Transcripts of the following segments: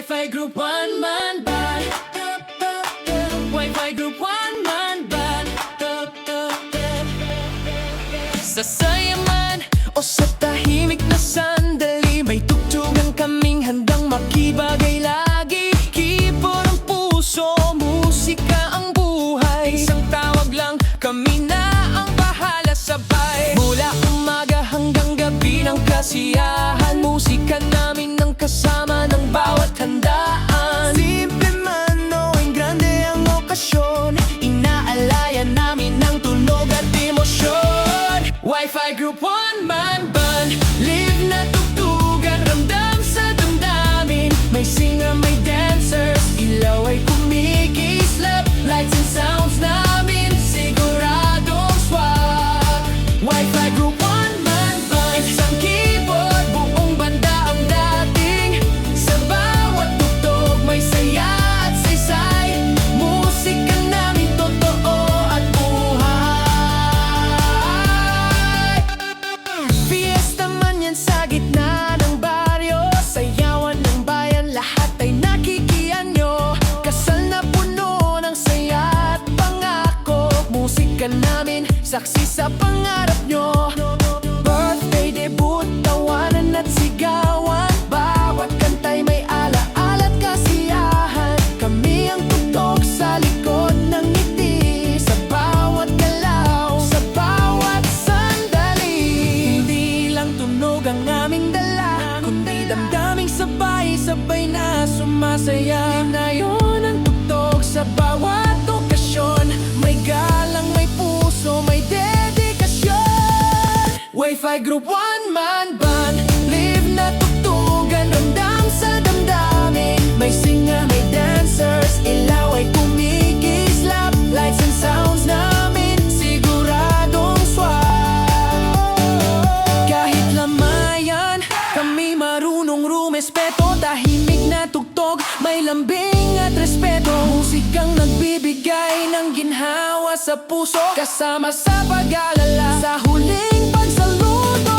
Wi-Fi Group One Man Band. Wi-Fi Group One Man Band. Sa saya man o sa tahimik na sandali, may tugtugan kaming handang makibagay lagi. Keyboard ang puso, musika ang buhay. Isang tawag lang, kami na ang bahala sabay. Mula umaga hanggang gabi ng kasiyahan, musika namin ang kasama ng bawat handaan. Simple man o grande ang okasyon, inaalaya namin ang tunog at emosyon. Wi-Fi Group One Man Band, live na tugtugan, ramdam sa damdamin. May singer, may dancers, ilaw ay kumikislap. Lights and sounds namin, siguradong swak. Wi-Fi Group One Man Band, isang keyboard, buong banda ang dating. Sa bawat tugtog may saya at saysay. Musika namin totoo at buhay. Fiesta man yan sa gitna ng baryo, sayawan ng bayan, lahat ay nakikianyo. Kasal na puno ng saya at pangako, musika namin saksi sa pangarap nyo. Birthday, debut, tawanan at sigawan, bawat kantay may alaala at kasiyahan. Kami ang tugtog sa likod ng ngiti, sa bawat galaw, sa bawat sandali. Hindi lang tunog ang aming dala, kundi damdaming sabay-sabay na sumasaya. Na yun ang tugtog sa bawat okasyon, may galang, may puso, may dedikasyon. Wi-Fi Group One Man Band, live na tugtugan, ramdam sa damdamin. May singer, may dancers, ilaw ay kumikislap. Lights and sounds namin, siguradong swak. Kahit lamayan, kami marunong rumespeto. Tahimik na tugtog, may lambing at respeto. Musikang nagbibigay ng ginhawa sa puso, kasama sa pag-alala, sa huling pagsaludo.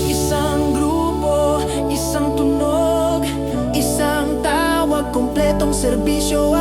Isang grupo, isang tunog, isang tawag, kompletong serbisyo.